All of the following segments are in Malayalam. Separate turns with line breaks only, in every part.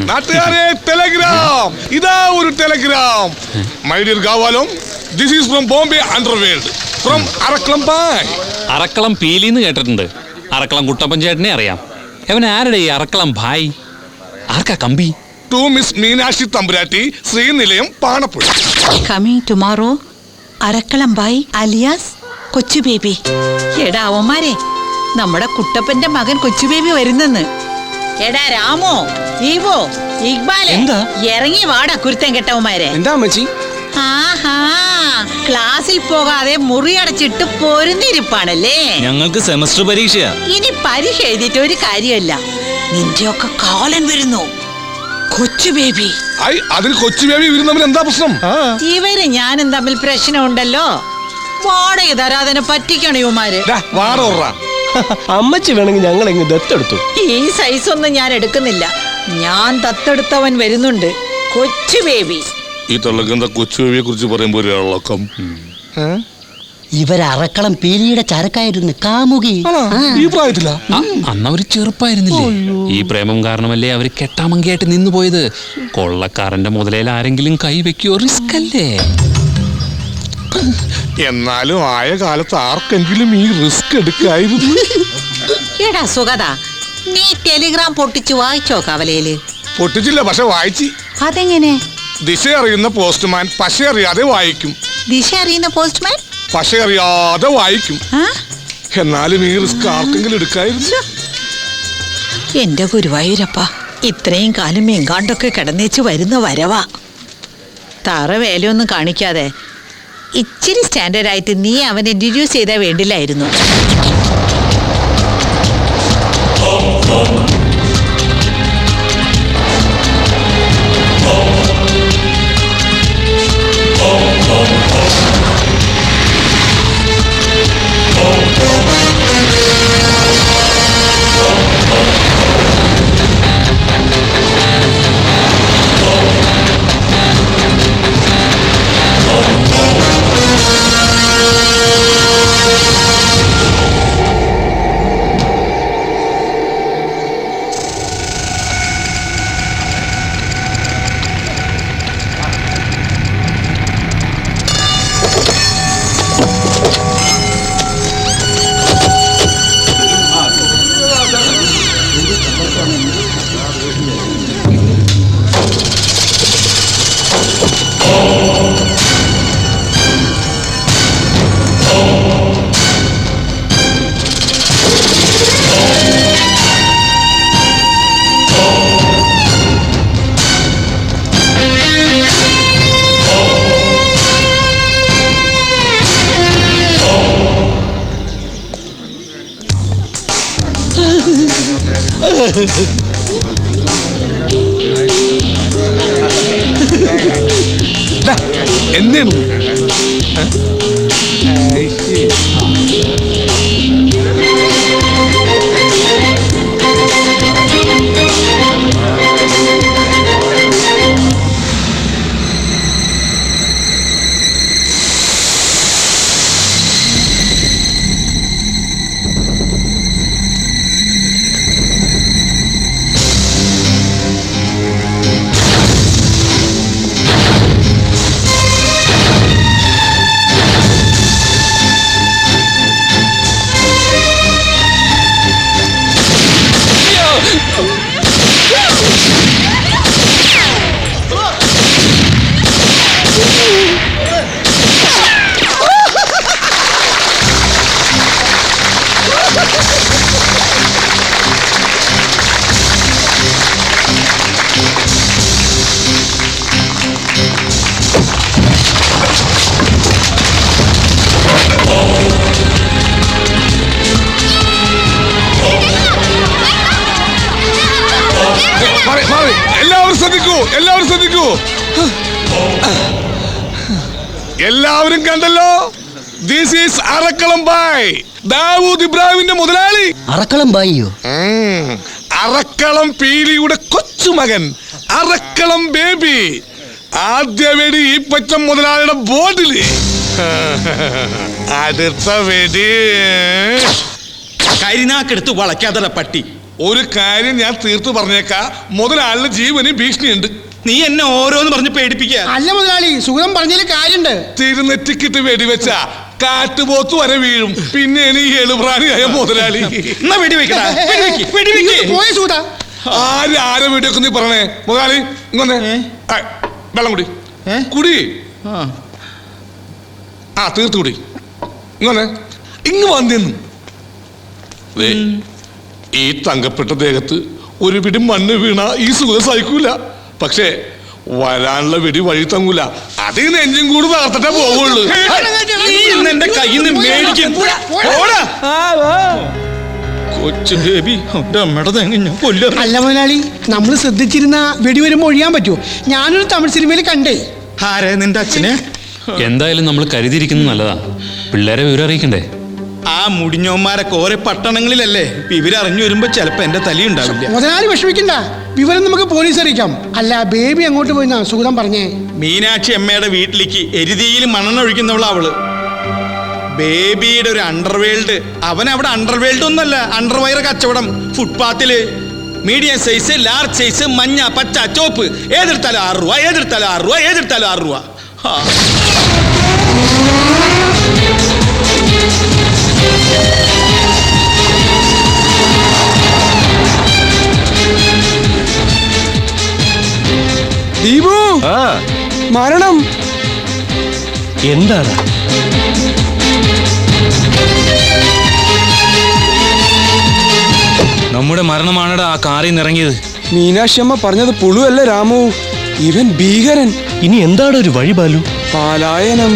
നാട്ടുകാരെ ടെലഗ്രാം, ഇതാ ഒരു ടെലഗ്രാം. മൈ ഡിയർ ഗാവാലം, this is from Bombay underworld, from Arakkalam Bhai.
Arakkalam പീലിന്ന് കേട്ടിട്ടുണ്ട്. അറക്കളം കുട്ടപ്പൻ ചേട്ടനെ അറിയാം. അവൻ ആരുടെ ഈ അറക്കളം ഭായ്? ആർക്കാ കമ്പി?
To miss Meenakshi Thampuratti, Srinilayam, Panappuzha.
Coming tomorrow, Arakkalam Bhai alias Kochu Baby. എടാ അവന്മാരെ, നമ്മുടെ കുട്ടപ്പന്റെ മകൻ കൊച്ചു ബേബി വരുന്നെന്ന്. എടാ രാമോ, ഈവോ, ഇക്ബാലെ, ഇറങ്ങി വാടാ കുരുത്തൻ കെട്ടവന്മാരെ.
എന്താ അമ്മച്ചി?
ആഹാ, ക്ലാസ്സിൽ പോകാതെ മുറിയടച്ചിട്ട് പൊരുന്നിരിപ്പാണല്ലേ.
ഞങ്ങൾക്ക് സെമസ്റ്റർ പരീക്ഷയാ.
ഇനി പരീക്ഷ എഴുതിയിട്ട് ഒരു കാര്യമല്ല, നിന്റെയൊക്കെ കാലൻ വരുന്നു. കൊച്ചു ബേബി.
അതിന് കൊച്ചു ബേബി ഇവരും തമ്മിൽ എന്താ പ്രശ്നം?
ഇവര് ഞാനും തമ്മിൽ പ്രശ്നമുണ്ടല്ലോ. വാടക തരാതെ പറ്റിക്കണ ഇവന്മാര്.
അമ്മച്ചി വേണമെങ്കിൽ ഞങ്ങൾ എങ്ങ് ദത്തെടുത്തു.
ഈ സൈസ് ഒന്നും ഞാൻ എടുക്കുന്നില്ല. ഞാൻ ദത്തെടുത്തവൻ വരുന്നുണ്ട്, കൊച്ചു ബേബി.
ഈ തള്ളക്കെന്താ കൊച്ചു ബേബിയെ കുറിച്ച് പറയുമ്പോ ഒരാളക്കം?
ഇവരറക്കളം പീലിയുടെ ചരക്കായിരുന്നു, കാമുകി.
ഈ പ്രായത്തില
അന്ന് അവര് ചെറുപ്പായിരുന്നില്ലേ? ഈ പ്രേമം കാരണമല്ലേ അവര് കെട്ടാമങ്കിയായിട്ട് നിന്നു പോയത്. കൊള്ളക്കാരന്റെ മുതലയിൽ ആരെങ്കിലും കൈവെക്കോ? റിസ്ക് അല്ലേ?
എന്നാലും ആയ കാലത്ത് ആർക്കെങ്കിലും ഈ റിസ്ക് എടുക്കായിരുന്നു.
എടാ സുഗത, നീ ടെലിഗ്രാം പൊട്ടിച്ചു വായിച്ചോ കവലയില്?
പൊട്ടിച്ചില്ല, പക്ഷെ വായിച്ചു.
അതെങ്ങനെ?
ദിശ അറിയുന്ന പോസ്റ്റ്മാൻ പശ അറിയാതെ വായിക്കും.
ദിശ അറിയുന്ന പോസ്റ്റ്മാൻ
പശ അറിയാതെ വായിക്കും. എന്നാലും ഈ റിസ്ക് ആർക്കെങ്കിലും എടുക്കായിരുന്നു.
എന്റെ ഗുരുവായൂരപ്പ, ഇത്രയും കാലം എങ്കാണ്ടൊക്കെ കിടന്നേച്ച് വരുന്ന വരവാ. തറ വേലയൊന്നും കാണിക്കാതെ ഇച്ചിരി സ്റ്റാൻഡേർഡ് ആയിട്ട് നീ അവനെ ഇൻട്രൊഡ്യൂസ് ചെയ്താൽ വേണ്ടില്ലായിരുന്നു.
എന്താണ് എല്ലാവരും ശ്രദ്ധിക്കൂ. എല്ലാവരും കണ്ടല്ലോ, ദിസ് ഈസ് അറക്കളം ബായ്, ദാവൂദ് ഇബ്രാഹിമിന്റെ മുതലാളി.
അറക്കളം ബായിയോ?
അറക്കളം പീലിയുടെ കൊച്ചുമകൻ അറക്കളം ബേബി. ആദ്യ വെടി ഈ പച്ച മുതലാളിയുടെ ബോർഡില്. അടുത്ത വെടി
കരിനാക്കെടുത്ത് വളയ്ക്കാതെ പട്ടി.
ഒരു കാര്യം ഞാൻ തീർത്തു പറഞ്ഞേക്കാ, മുതലാളിന് ജീവന് ഭീഷണിയുണ്ട്.
നീ എന്നെ ഓരോന്ന് പറഞ്ഞ് പേടിപ്പിക്കുക.
അല്ല മുതലാളി, സുഗതം പറഞ്ഞതിൽ കാര്യണ്ട്.
തിരുനെറ്റിക്കിട്ട് വെടിവെച്ച കാറ്റുപോത്ത് വരെ വീഴും. പിന്നെ ഈ എളുപ്രാണിയായ മുതലാളി.
എന്നാ വെടിവെക്കടാ,
പോയ സുഗത.
ആരെ വീഡിയോക്ക് നീ പറഞ്ഞേ മുതലാളി? ഇങ്ങനെ വെള്ളം കുടി കുടി. ആ തീർത്ത് കുടി. ഇങ്ങനെ ഇങ്ങ് വന്നിന്നു. ഈ തങ്കപ്പെട്ട ദേഹത്ത് ഒരു പിടി മണ്ണ് വീണ ഈ സുഖം സഹിക്കൂല. പക്ഷേ വരാനുള്ള വെടി വഴി തങ്ങൂല. അതിൽ നിന്ന് എഞ്ചിൻ കൂടി തകർത്തിട്ടേ പോവുള്ളൂ.
എന്റെ കയ്യിൽ നിന്ന് മേടിക്കും. കൊച്ചു ബേബി,
അല്ല മുതലാളി, നമ്മൾ ശ്രദ്ധിച്ചിരുന്ന വെടി വരുമ്പോ ഒഴിയാൻ പറ്റുമോ? ഞാനൊരു തമിഴ് സിനിമയിൽ കണ്ടേ.
ആരെ? നിന്റെ അച്ഛനെ?
എന്തായാലും നമ്മൾ കരുതിയിരിക്കുന്നത് നല്ലതാ. പിള്ളേരെ വിവരം അറിയിക്കണ്ടേ?
ആ മുടിഞ്ഞോന്മാരൊക്കെ ഓരോ പട്ടണങ്ങളിലല്ലേ. ഇവരറിഞ്ഞു വരുമ്പോ ചിലപ്പോ എന്റെ തലയുണ്ടാവില്ല.
മുതലാളി വിഷമിക്കണ്ട, വിവരം നമുക്ക് പോലീസ് അറിയിക്കാം. അല്ല, ബേബി അങ്ങോട്ട് പോയിന്നാ സുഗതം പറഞ്ഞേ.
മീനാക്ഷി അമ്മയുടെ വീട്ടിലേക്ക് എരുതിയിൽ മണ്ണെണ്ണ ഒഴിക്കുന്നവളാ അവള്. ബേബിയുടെ ഒരു അണ്ടർവേൾഡ്. അവൻ അവിടെ അണ്ടർവേൾഡ് ഒന്നല്ല, അണ്ടർവയർ കച്ചവടം. ഫുട്പാത്തില് മീഡിയം സൈസ്, ലാർജ് സൈസ്, മഞ്ഞ, പച്ച, ചോപ്പ്. ഏതെടുത്താലും 6 രൂപ, ഏതെടുത്താലും 6 രൂപ, ഏതെടുത്താലും 6 രൂപ.
ദീപു, മരണം
എന്താണ്? നമ്മുടെ മരണമാണടാ ആ കാറിൽ നിന്ന് ഇറങ്ങിയത്.
മീനാക്ഷി അമ്മ പറഞ്ഞത് പുളുവല്ല രാമു, ഇവൻ ഭീകരൻ.
ഇനി എന്താണ് ഒരു വഴി ബാലു?
പാലായനം.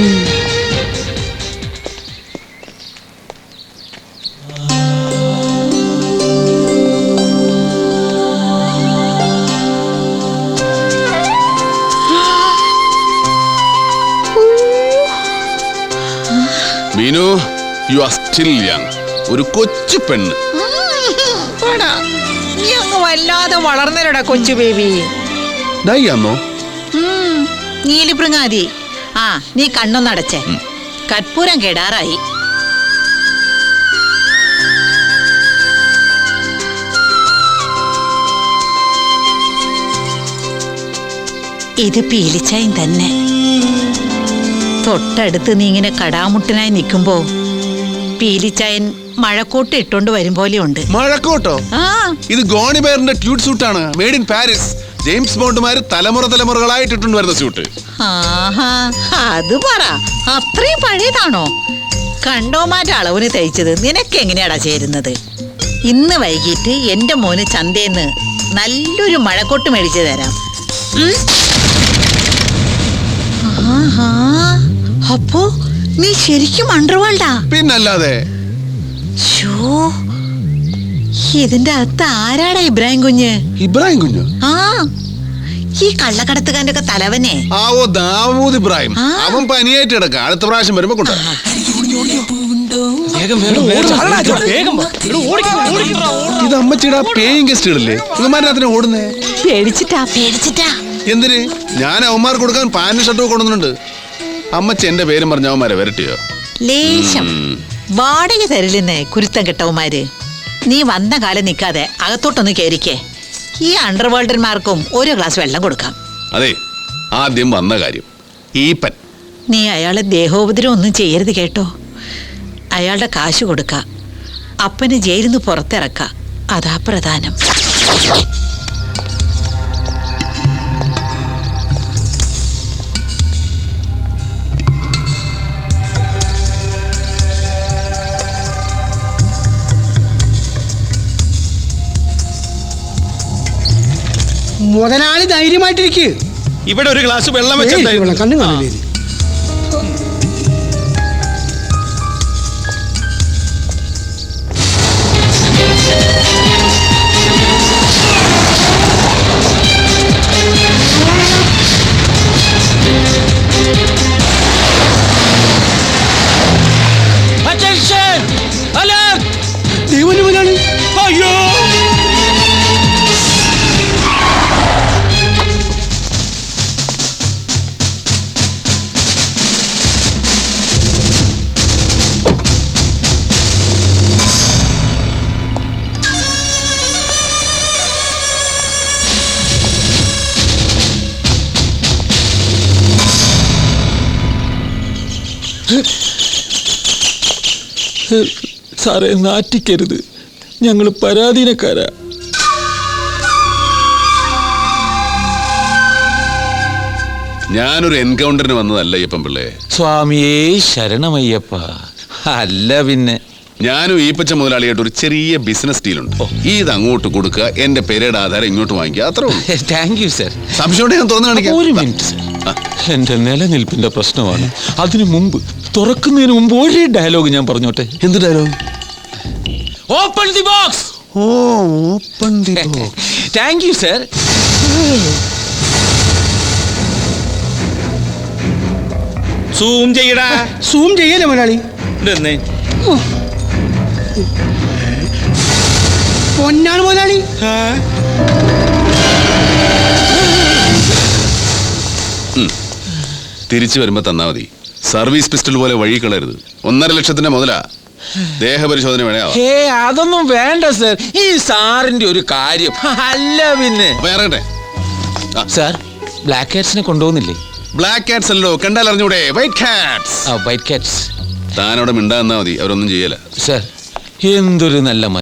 Meenu, you are still young. ഒരു കൊച്ചു പെണ്ണ്.
നീ അങ്ങ് വല്ലാതെ വളർന്നരടാ കൊച്ചു ബേബി.
ഡൈയാന്നോ?
നീലിപ്പൃങ്ങാതി. ആ, നീ കണ്ണൊന്നടച്ചേ. കർപ്പൂരം കെടാറായി. ഇത് പീലിച്ചായും തന്നെ. തൊട്ടടുത്ത് നീ ഇങ്ങനെ കടാമുട്ടനായി നിൽക്കുമ്പോ പീലിച്ചായൻ മഴക്കോട്ട് ഇട്ടോണ്ട് വരും പോലെ ഉണ്ട്.
മഴക്കോട്ടോ?
ആ,
ഇത് ഗോണിബെയറിന്റെ ട്യൂട്ട് സൂട്ടാണ്. Made in Paris. ജെയിംസ് ബോണ്ടുമാര് തലമുറകളായിട്ടിട്ടുണ്ട് വരുന്ന സ്യൂട്ട്.
ആഹാ, അത് പറ. അത്രയും പഴയതാണോ? കണ്ടോമാറ്റ അളവിന് തയ്ച്ചത് നിനക്ക് എങ്ങനെയാടാ ചേരുന്നത്? ഇന്ന് വൈകിട്ട് എന്റെ മോന് ചന്തേന്ന് നല്ലൊരു മഴക്കോട്ട് മേടിച്ചു തരാം. ആഹാ, അപ്പോ നീ ശരിക്കും അണ്ടർവേൾഡാ?
പിന്നല്ലാതെ.
ഇതിന്റെ അകത്ത് ആരാടാ ഇബ്രാഹിം കുഞ്ഞ്?
ഇബ്രാഹിം കുഞ്ഞു?
ആ, ഈ കള്ളക്കടത്തുകാരന്റെ ഒക്കെ തലവനെ.
ഓ, ദാവൂദ് ഇബ്രാഹിം. അവൻ പനിയായിട്ട് കിടക്കാം. അടുത്ത പ്രാവശ്യം വരുമ്പോ കൊണ്ടുവരാം. ഇത് അമ്മച്ചിടാ പേയിങ് ഗസ്റ്റുകളല്ലേ? ഇവന്മാരതിനെ ഓടുന്നേ.
പേടിച്ചിട്ടാ.
എന്തിന്? ഞാൻ അവന്മാർക്ക് കൊടുക്കാൻ പാന്റും ഷർട്ടും കൊണ്ടുവന്നിട്ടുണ്ട്. അമ്മച്ചി എന്റെ പേരും പറഞ്ഞ അവന്മാരെ വരട്ടിയോ?
ലേശം വാടക തരില്ലെന്നേ കുരുത്തം കെട്ടവന്മാര്. നീ വന്ന കാലം നിൽക്കാതെ അകത്തോട്ടൊന്ന് കയറിക്കേ. ഈ അണ്ടർവേൾഡന്മാർക്കും ഒരു ഗ്ലാസ് വെള്ളം കൊടുക്കാം.
അതെ, ആദ്യം വന്ന കാര്യം ഈപ്പൻ.
നീ അയാളെ ദേഹോപദ്രവം ഒന്നും ചെയ്യരുത് കേട്ടോ. അയാളുടെ കാശ് കൊടുക്ക, അപ്പന് ജയിലിൽ നിന്ന് പുറത്തിറക്ക. അതാ പ്രധാനം.
മുതലാളി ധൈര്യമായിട്ടിരിക്കുക.
ഇവിടെ ഒരു ഗ്ലാസ് വെള്ളം വെച്ചിട്ടുണ്ടായിരുന്നു.
കണ്ണു കാണില്ലേ? ദൈവന്റെ മുതലാളി.
അയ്യോ,
സാറേ നാറ്റിക്കരുത്, ഞങ്ങൾ പരാധീനക്കാരാ.
ഞാനൊരു എൻകൗണ്ടറിന് വന്നതല്ല അയ്യപ്പൻ പിള്ളേ.
സ്വാമിയേ ശരണമയ്യപ്പ. അല്ല പിന്നെ
ഞാനും ഈപ്പച്ച മുതലാളിയായിട്ട് ഒരു ചെറിയ ബിസിനസ് ഡീലുണ്ട്. ഇത് അങ്ങോട്ട് കൊടുക്കുക, എന്റെ പെരയുടെ ആധാരം ഇങ്ങോട്ട് വാങ്ങിക്കുക, അത്രേ ഉള്ളൂ.
Thank you sir.
സംശയം ഞാൻ തോന്നുന്നു കാണിക്കാം.
ഒരു മിനിറ്റ് സർ, എന്റെ നിലനിൽപ്പിന്റെ പ്രശ്നമാണ്. അതിനു മുമ്പ്, തുറക്കുന്നതിന് മുമ്പ് ഒരു ഡയലോഗ് ഞാൻ പറഞ്ഞോട്ടെ.
എന്ത് ഡയലോഗ്?
Open the box.
ഓ, open the box.
Thank you sir.
Zoom ചെയ്യടാ.
സൂം ചെയ്യല്ലേ മുതലാളി?
ഇതെന്നേ
പൊന്നാണ് മുതലാളി.
തിരിച്ചു വരുമ്പോ തന്നാ മതി. സർവീസ് പിസ്റ്റൽ പോലെ വഴി കളയരുത്. 1.5 ലക്ഷത്തിന്റെ മുതലാ. ദേഹപരിശോധന വേണേ ആവാം.
അതൊന്നും വേണ്ട സർ. ഈ സാറിന്റെ ഒരു കാര്യം. അല്ല പിന്നെ
അപ്പൊ ഇറങ്ങട്ടെ.
സാർ, ബ്ലാക്ക് കാറ്റ്സിനെ കൊണ്ടുപോകുന്നില്ലേ?
ബ്ലാക്ക് കാറ്റ്സ് അല്ലോ, കണ്ടാൽ അറിഞ്ഞൂടെ? White cats.
White cats.
താനവിടെ മിണ്ടാന്നാ മതി, അവരൊന്നും ചെയ്യല.
സർ, എന്തൊരു നല്ല